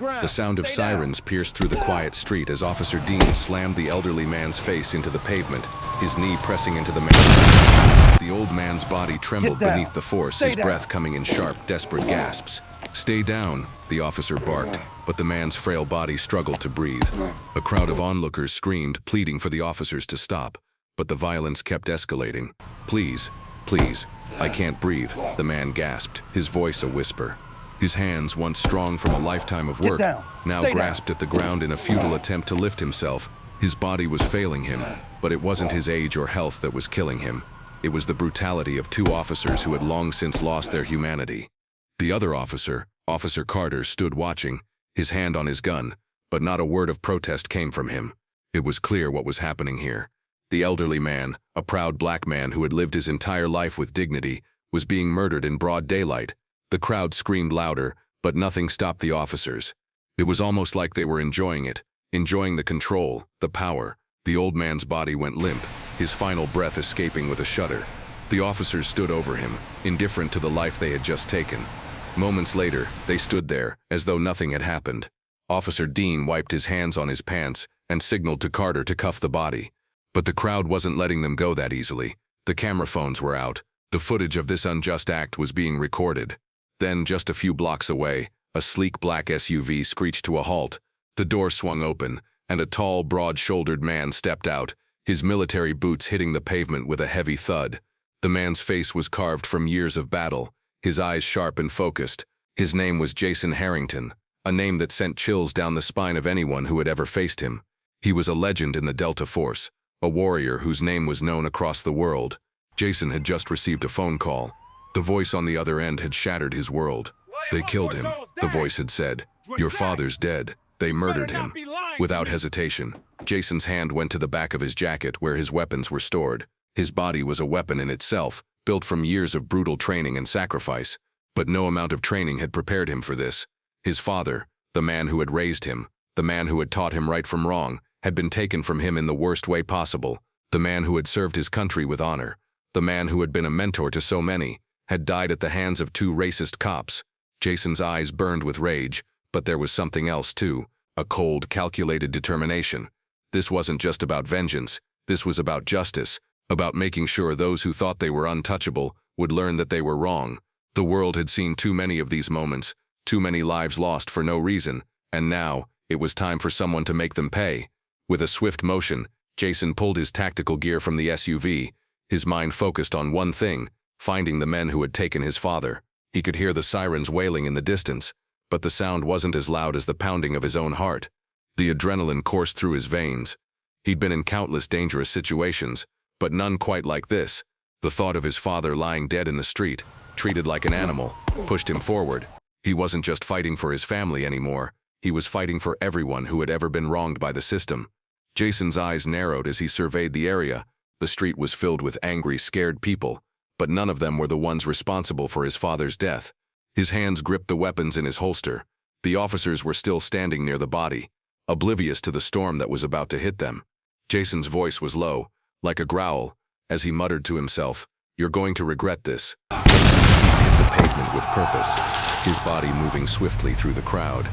The sound of sirens pierced through the quiet street as Officer Dean slammed the elderly man's face into the pavement, his knee pressing into the man's. The old man's body trembled beneath the force, his breath coming in sharp, desperate gasps. "Stay down," the officer barked, but the man's frail body struggled to breathe. A crowd of onlookers screamed, pleading for the officers to stop, but the violence kept escalating. "Please, please, I can't breathe," the man gasped, his voice a whisper. His hands, once strong from a lifetime of work, now grasped at the ground in a futile attempt to lift himself. His body was failing him, but it wasn't his age or health that was killing him. It was the brutality of two officers who had long since lost their humanity. The other officer, Officer Carter, stood watching, his hand on his gun, but not a word of protest came from him. It was clear what was happening here. The elderly man, a proud black man who had lived his entire life with dignity, was being murdered in broad daylight. The crowd screamed louder, but nothing stopped the officers. It was almost like they were enjoying it, enjoying the control, the power. The old man's body went limp, his final breath escaping with a shudder. The officers stood over him, indifferent to the life they had just taken. Moments later, they stood there, as though nothing had happened. Officer Dean wiped his hands on his pants and signaled to Carter to cuff the body. But the crowd wasn't letting them go that easily. The camera phones were out. The footage of this unjust act was being recorded. Then, just a few blocks away, a sleek black SUV screeched to a halt. The door swung open, and a tall, broad-shouldered man stepped out, his military boots hitting the pavement with a heavy thud. The man's face was carved from years of battle, his eyes sharp and focused. His name was Jason Harrington, a name that sent chills down the spine of anyone who had ever faced him. He was a legend in the Delta Force, a warrior whose name was known across the world. Jason had just received a phone call. The voice on the other end had shattered his world. "They killed him," the voice had said. "Your father's dead. They murdered him." Without hesitation, Jason's hand went to the back of his jacket where his weapons were stored. His body was a weapon in itself, built from years of brutal training and sacrifice. But no amount of training had prepared him for this. His father, the man who had raised him, the man who had taught him right from wrong, had been taken from him in the worst way possible. The man who had served his country with honor, the man who had been a mentor to so many, had died at the hands of two racist cops. Jason's eyes burned with rage, but there was something else too, a cold, calculated determination. This wasn't just about vengeance, this was about justice, about making sure those who thought they were untouchable would learn that they were wrong. The world had seen too many of these moments, too many lives lost for no reason, and now, it was time for someone to make them pay. With a swift motion, Jason pulled his tactical gear from the SUV, his mind focused on one thing: finding the men who had taken his father. He could hear the sirens wailing in the distance, but the sound wasn't as loud as the pounding of his own heart. The adrenaline coursed through his veins. He'd been in countless dangerous situations, but none quite like this. The thought of his father lying dead in the street, treated like an animal, pushed him forward. He wasn't just fighting for his family anymore, he was fighting for everyone who had ever been wronged by the system. Jason's eyes narrowed as he surveyed the area. The street was filled with angry, scared people, but none of them were the ones responsible for his father's death. His hands gripped the weapons in his holster. The officers were still standing near the body, oblivious to the storm that was about to hit them. Jason's voice was low, like a growl, as he muttered to himself, "You're going to regret this." Jason's feet hit the pavement with purpose, his body moving swiftly through the crowd.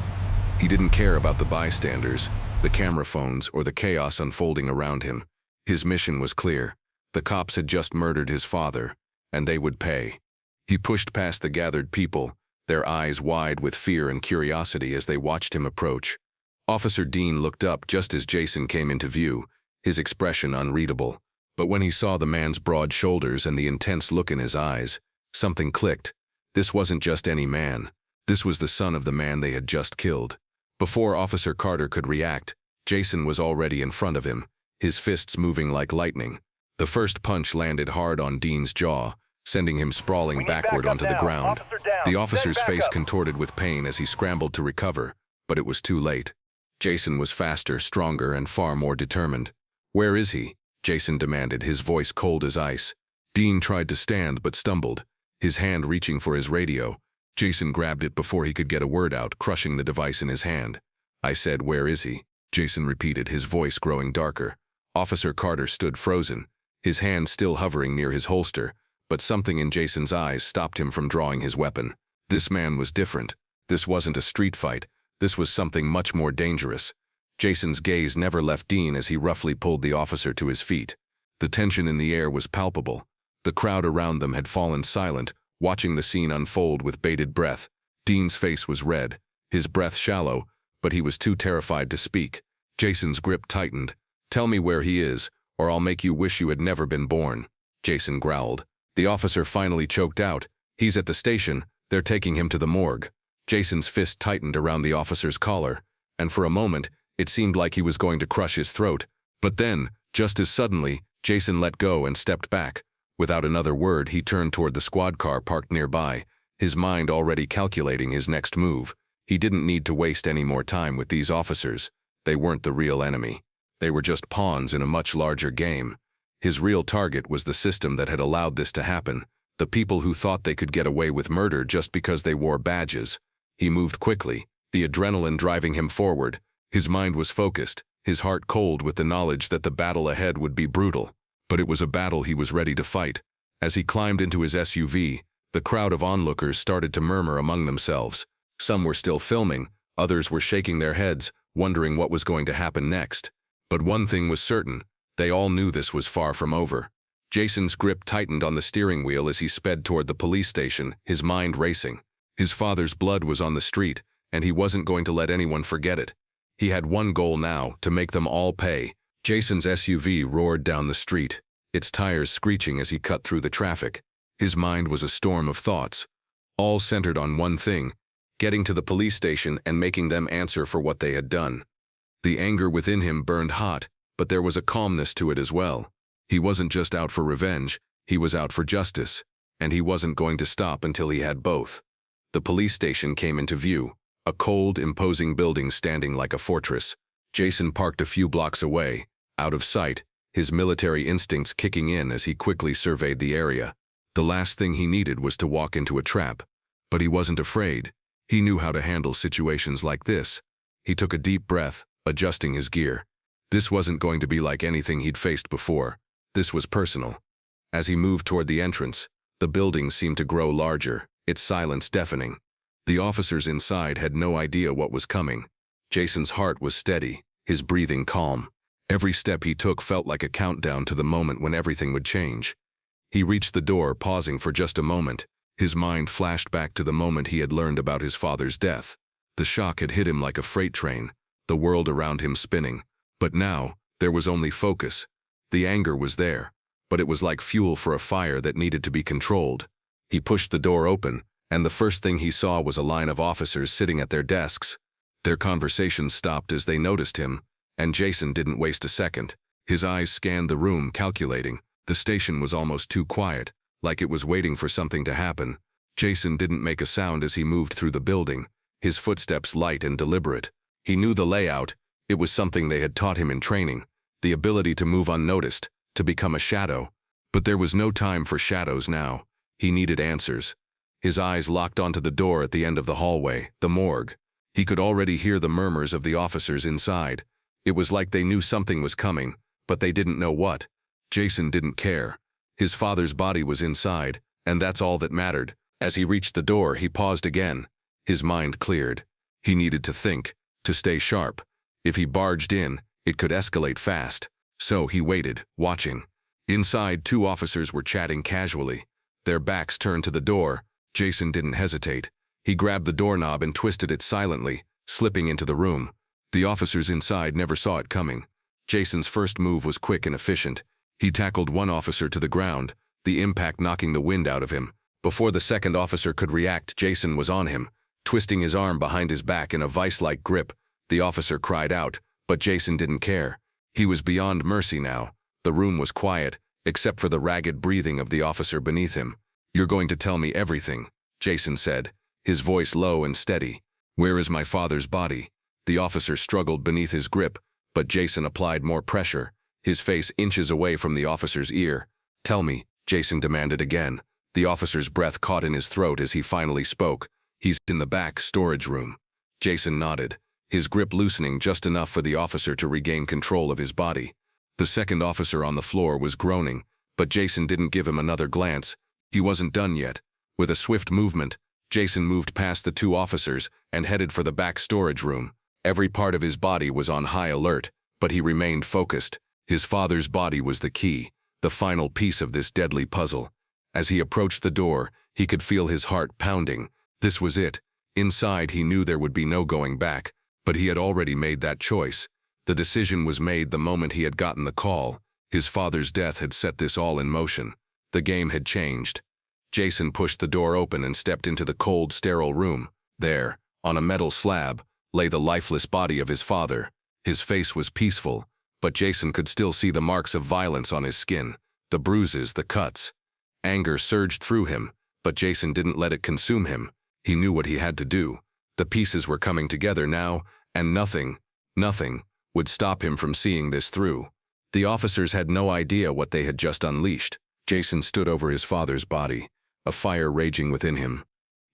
He didn't care about the bystanders, the camera phones, or the chaos unfolding around him. His mission was clear. The cops had just murdered his father, and they would pay. He pushed past the gathered people, their eyes wide with fear and curiosity as they watched him approach. Officer Dean looked up just as Jason came into view, his expression unreadable. But when he saw the man's broad shoulders and the intense look in his eyes, something clicked. This wasn't just any man. This was the son of the man they had just killed. Before Officer Carter could react, Jason was already in front of him, his fists moving like lightning. The first punch landed hard on Dean's jaw, sending him sprawling backward onto the ground. The officer's face contorted with pain as he scrambled to recover, but it was too late. Jason was faster, stronger, and far more determined. "Where is he?" Jason demanded, his voice cold as ice. Dean tried to stand but stumbled, his hand reaching for his radio. Jason grabbed it before he could get a word out, crushing the device in his hand. "I said, where is he?" Jason repeated, his voice growing darker. Officer Carter stood frozen, his hand still hovering near his holster, but something in Jason's eyes stopped him from drawing his weapon. This man was different. This wasn't a street fight. This was something much more dangerous. Jason's gaze never left Dean as he roughly pulled the officer to his feet. The tension in the air was palpable. The crowd around them had fallen silent, watching the scene unfold with bated breath. Dean's face was red, his breath shallow, but he was too terrified to speak. Jason's grip tightened. "Tell me where he is, or I'll make you wish you had never been born," Jason growled. The officer finally choked out. "He's at the station. They're taking him to the morgue." Jason's fist tightened around the officer's collar, and for a moment, it seemed like he was going to crush his throat. But then, just as suddenly, Jason let go and stepped back. Without another word, he turned toward the squad car parked nearby, his mind already calculating his next move. He didn't need to waste any more time with these officers. They weren't the real enemy. They were just pawns in a much larger game. His real target was the system that had allowed this to happen, the people who thought they could get away with murder just because they wore badges. He moved quickly, the adrenaline driving him forward. His mind was focused, his heart cold with the knowledge that the battle ahead would be brutal. But it was a battle he was ready to fight. As he climbed into his SUV, the crowd of onlookers started to murmur among themselves. Some were still filming, others were shaking their heads, wondering what was going to happen next. But one thing was certain, they all knew this was far from over. Jason's grip tightened on the steering wheel as he sped toward the police station, his mind racing. His father's blood was on the street, and he wasn't going to let anyone forget it. He had one goal now, to make them all pay. Jason's SUV roared down the street, its tires screeching as he cut through the traffic. His mind was a storm of thoughts, all centered on one thing, getting to the police station and making them answer for what they had done. The anger within him burned hot, but there was a calmness to it as well. He wasn't just out for revenge, he was out for justice, and he wasn't going to stop until he had both. The police station came into view, a cold, imposing building standing like a fortress. Jason parked a few blocks away, out of sight, his military instincts kicking in as he quickly surveyed the area. The last thing he needed was to walk into a trap. But he wasn't afraid. He knew how to handle situations like this. He took a deep breath, adjusting his gear. This wasn't going to be like anything he'd faced before. This was personal. As he moved toward the entrance, the building seemed to grow larger, its silence deafening. The officers inside had no idea what was coming. Jason's heart was steady, his breathing calm. Every step he took felt like a countdown to the moment when everything would change. He reached the door, pausing for just a moment. His mind flashed back to the moment he had learned about his father's death. The shock had hit him like a freight train, the world around him spinning. But now, there was only focus. The anger was there, but it was like fuel for a fire that needed to be controlled. He pushed the door open, and the first thing he saw was a line of officers sitting at their desks. Their conversations stopped as they noticed him, and Jason didn't waste a second. His eyes scanned the room, calculating. The station was almost too quiet, like it was waiting for something to happen. Jason didn't make a sound as he moved through the building, his footsteps light and deliberate. He knew the layout. It was something they had taught him in training, the ability to move unnoticed, to become a shadow. But there was no time for shadows now. He needed answers. His eyes locked onto the door at the end of the hallway, the morgue. He could already hear the murmurs of the officers inside. It was like they knew something was coming, but they didn't know what. Jason didn't care. His father's body was inside, and that's all that mattered. As he reached the door, he paused again. His mind cleared. He needed to think, to stay sharp. If he barged in, it could escalate fast. So he waited, watching. Inside, two officers were chatting casually. Their backs turned to the door. Jason didn't hesitate. He grabbed the doorknob and twisted it silently, slipping into the room. The officers inside never saw it coming. Jason's first move was quick and efficient. He tackled one officer to the ground, the impact knocking the wind out of him. Before the second officer could react, Jason was on him, twisting his arm behind his back in a vice-like grip. The officer cried out, but Jason didn't care. He was beyond mercy now. The room was quiet, except for the ragged breathing of the officer beneath him. "You're going to tell me everything," Jason said, his voice low and steady. "Where is my father's body?" The officer struggled beneath his grip, but Jason applied more pressure, his face inches away from the officer's ear. "Tell me," Jason demanded again. The officer's breath caught in his throat as he finally spoke. "He's in the back storage room." Jason nodded, his grip loosening just enough for the officer to regain control of his body. The second officer on the floor was groaning, but Jason didn't give him another glance. He wasn't done yet. With a swift movement, Jason moved past the two officers and headed for the back storage room. Every part of his body was on high alert, but he remained focused. His father's body was the key, the final piece of this deadly puzzle. As he approached the door, he could feel his heart pounding. This was it. Inside, he knew there would be no going back, but he had already made that choice. The decision was made the moment he had gotten the call. His father's death had set this all in motion. The game had changed. Jason pushed the door open and stepped into the cold, sterile room. There, on a metal slab, lay the lifeless body of his father. His face was peaceful, but Jason could still see the marks of violence on his skin, the bruises, the cuts. Anger surged through him, but Jason didn't let it consume him. He knew what he had to do. The pieces were coming together now, and nothing would stop him from seeing this through. The officers had no idea what they had just unleashed. Jason stood over his father's body, a fire raging within him.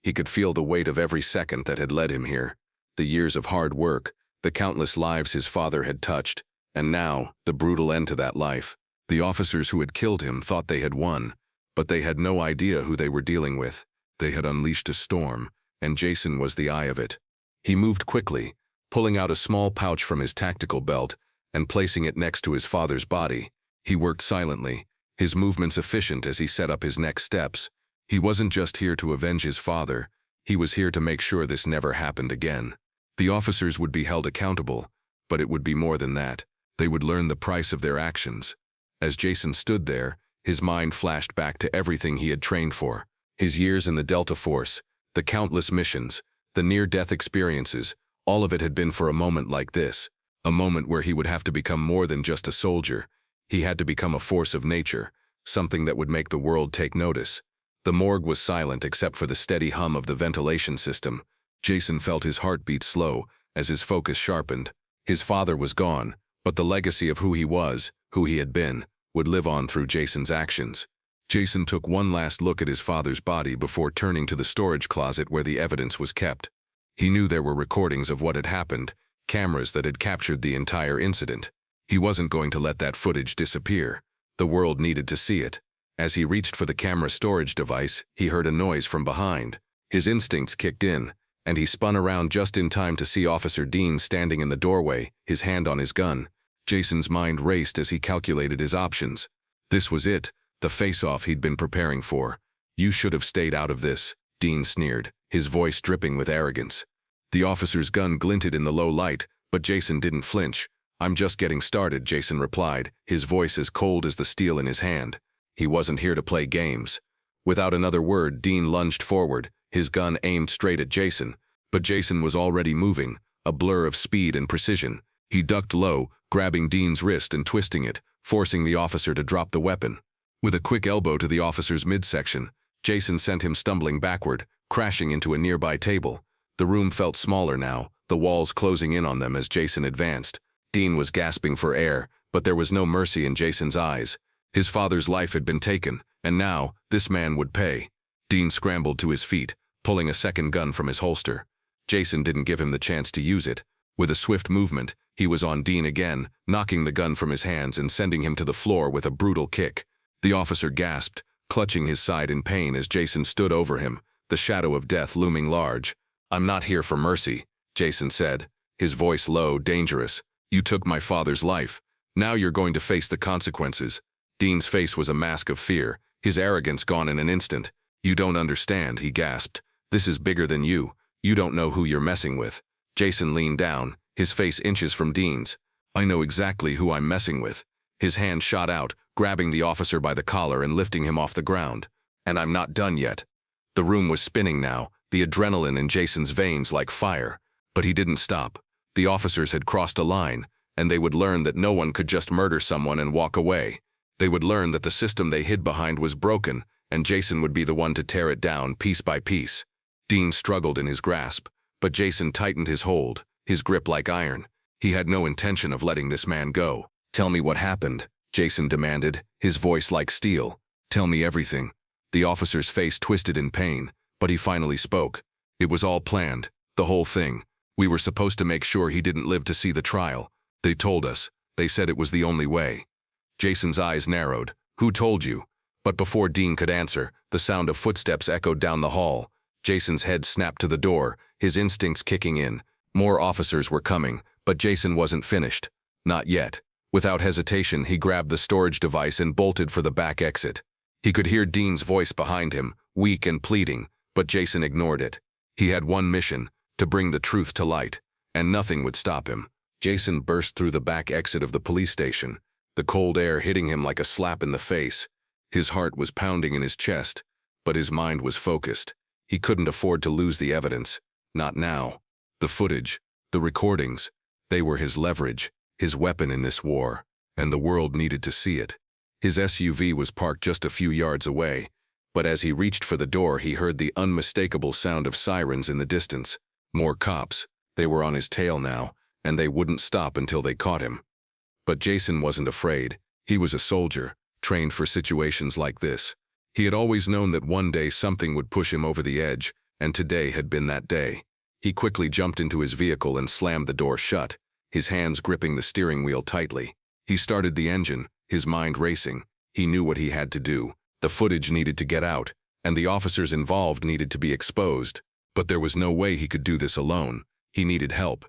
He could feel the weight of every second that had led him here, the years of hard work, the countless lives his father had touched, and now, the brutal end to that life. The officers who had killed him thought they had won, but they had no idea who they were dealing with. They had unleashed a storm, and Jason was the eye of it. He moved quickly, pulling out a small pouch from his tactical belt and placing it next to his father's body. He worked silently, his movements efficient as he set up his next steps. He wasn't just here to avenge his father, he was here to make sure this never happened again. The officers would be held accountable, but it would be more than that. They would learn the price of their actions. As Jason stood there, his mind flashed back to everything he had trained for. His years in the Delta Force, the countless missions, the near-death experiences, all of it had been for a moment like this, a moment where he would have to become more than just a soldier. He had to become a force of nature, something that would make the world take notice. The morgue was silent except for the steady hum of the ventilation system. Jason felt his heartbeat slow as his focus sharpened. His father was gone, but the legacy of who he was, who he had been, would live on through Jason's actions. Jason took one last look at his father's body before turning to the storage closet where the evidence was kept. He knew there were recordings of what had happened, cameras that had captured the entire incident. He wasn't going to let that footage disappear. The world needed to see it. As he reached for the camera storage device, he heard a noise from behind. His instincts kicked in, and he spun around just in time to see Officer Dean standing in the doorway, his hand on his gun. Jason's mind raced as he calculated his options. This was it, the face-off he'd been preparing for. "You should have stayed out of this," Dean sneered, his voice dripping with arrogance. The officer's gun glinted in the low light, but Jason didn't flinch. "I'm just getting started," Jason replied, his voice as cold as the steel in his hand. He wasn't here to play games. Without another word, Dean lunged forward, his gun aimed straight at Jason. But Jason was already moving, a blur of speed and precision. He ducked low, grabbing Dean's wrist and twisting it, forcing the officer to drop the weapon. With a quick elbow to the officer's midsection, Jason sent him stumbling backward, crashing into a nearby table. The room felt smaller now, the walls closing in on them as Jason advanced. Dean was gasping for air, but there was no mercy in Jason's eyes. His father's life had been taken, and now, this man would pay. Dean scrambled to his feet, pulling a second gun from his holster. Jason didn't give him the chance to use it. With a swift movement, he was on Dean again, knocking the gun from his hands and sending him to the floor with a brutal kick. The officer gasped, clutching his side in pain as Jason stood over him, the shadow of death looming large. "I'm not here for mercy," Jason said, his voice low, dangerous. "You took my father's life. Now you're going to face the consequences." Dean's face was a mask of fear, his arrogance gone in an instant. "You don't understand," he gasped. "This is bigger than you. You don't know who you're messing with." Jason leaned down, his face inches from Dean's. "I know exactly who I'm messing with." His hand shot out, grabbing the officer by the collar and lifting him off the ground. "And I'm not done yet." The room was spinning now, the adrenaline in Jason's veins like fire. But he didn't stop. The officers had crossed a line, and they would learn that no one could just murder someone and walk away. They would learn that the system they hid behind was broken, and Jason would be the one to tear it down piece by piece. Dean struggled in his grasp, but Jason tightened his hold, his grip like iron. He had no intention of letting this man go. "Tell me what happened," Jason demanded, his voice like steel. "Tell me everything." The officer's face twisted in pain, but he finally spoke. "It was all planned, the whole thing. We were supposed to make sure he didn't live to see the trial. They told us. They said it was the only way." Jason's eyes narrowed. "Who told you?" But before Dean could answer, the sound of footsteps echoed down the hall. Jason's head snapped to the door, his instincts kicking in. More officers were coming, but Jason wasn't finished. Not yet. Without hesitation, he grabbed the storage device and bolted for the back exit. He could hear Dean's voice behind him, weak and pleading, but Jason ignored it. He had one mission, to bring the truth to light, and nothing would stop him. Jason burst through the back exit of the police station, the cold air hitting him like a slap in the face. His heart was pounding in his chest, but his mind was focused. He couldn't afford to lose the evidence. Not now. The footage, the recordings, they were his leverage, his weapon in this war, and the world needed to see it. His SUV was parked just a few yards away, but as he reached for the door, he heard the unmistakable sound of sirens in the distance. More cops. They were on his tail now, and they wouldn't stop until they caught him. But Jason wasn't afraid. He was a soldier, trained for situations like this. He had always known that one day something would push him over the edge, and today had been that day. He quickly jumped into his vehicle and slammed the door shut, his hands gripping the steering wheel tightly. He started the engine, his mind racing. He knew what he had to do. The footage needed to get out, and the officers involved needed to be exposed. But there was no way he could do this alone. He needed help.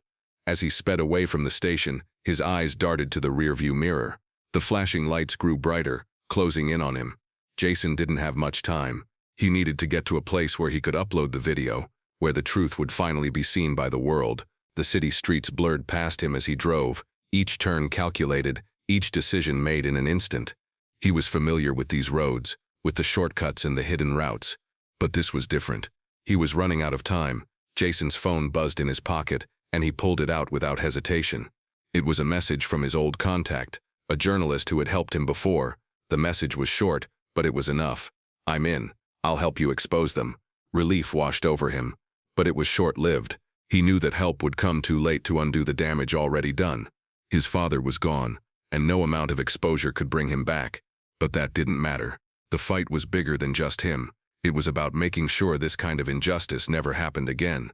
As he sped away from the station, his eyes darted to the rearview mirror. The flashing lights grew brighter, closing in on him. Jason didn't have much time. He needed to get to a place where he could upload the video, where the truth would finally be seen by the world. The city streets blurred past him as he drove, each turn calculated, each decision made in an instant. He was familiar with these roads, with the shortcuts and the hidden routes. But this was different. He was running out of time. Jason's phone buzzed in his pocket, and he pulled it out without hesitation. It was a message from his old contact, a journalist who had helped him before. The message was short, but it was enough. "I'm in. I'll help you expose them." Relief washed over him. But it was short-lived. He knew that help would come too late to undo the damage already done. His father was gone, and no amount of exposure could bring him back. But that didn't matter. The fight was bigger than just him. It was about making sure this kind of injustice never happened again.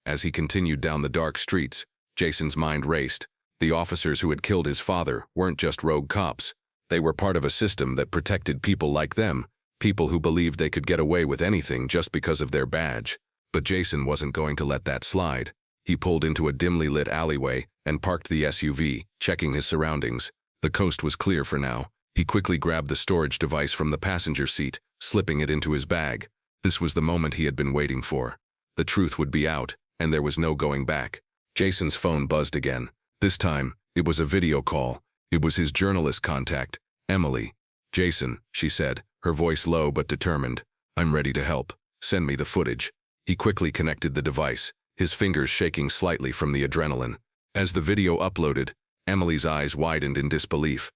As he continued down the dark streets, Jason's mind raced. The officers who had killed his father weren't just rogue cops. They were part of a system that protected people like them, people who believed they could get away with anything just because of their badge. But Jason wasn't going to let that slide. He pulled into a dimly lit alleyway and parked the SUV, checking his surroundings. The coast was clear for now. He quickly grabbed the storage device from the passenger seat, slipping it into his bag. This was the moment he had been waiting for. The truth would be out, and there was no going back. Jason's phone buzzed again. This time, it was a video call. It was his journalist contact, Emily. "Jason," she said, her voice low but determined. "I'm ready to help. Send me the footage." He quickly connected the device, his fingers shaking slightly from the adrenaline. As the video uploaded, Emily's eyes widened in disbelief.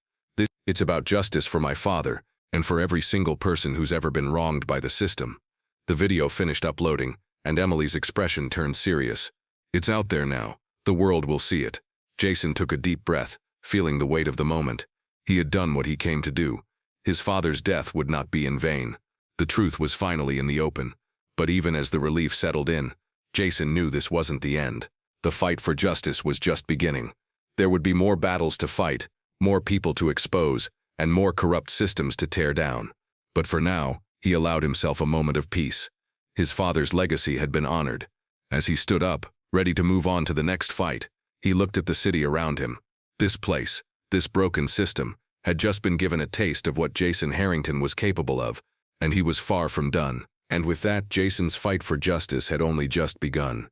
"It's about justice for my father, and for every single person who's ever been wronged by the system." The video finished uploading, and Emily's expression turned serious. "It's out there now. The world will see it." Jason took a deep breath, feeling the weight of the moment. He had done what he came to do. His father's death would not be in vain. The truth was finally in the open. But even as the relief settled in, Jason knew this wasn't the end. The fight for justice was just beginning. There would be more battles to fight, more people to expose, and more corrupt systems to tear down. But for now, he allowed himself a moment of peace. His father's legacy had been honored. As he stood up, ready to move on to the next fight, he looked at the city around him. This place, this broken system, had just been given a taste of what Jason Harrington was capable of, and he was far from done. And with that, Jason's fight for justice had only just begun.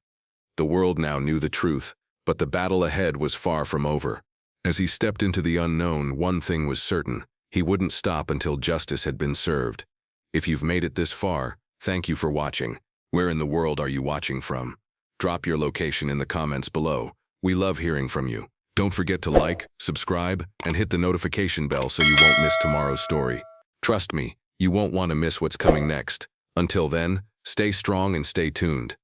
The world now knew the truth, but the battle ahead was far from over. As he stepped into the unknown, one thing was certain: he wouldn't stop until justice had been served. If you've made it this far, thank you for watching. Where in the world are you watching from? Drop your location in the comments below. We love hearing from you. Don't forget to like, subscribe, and hit the notification bell so you won't miss tomorrow's story. Trust me, you won't want to miss what's coming next. Until then, stay strong and stay tuned.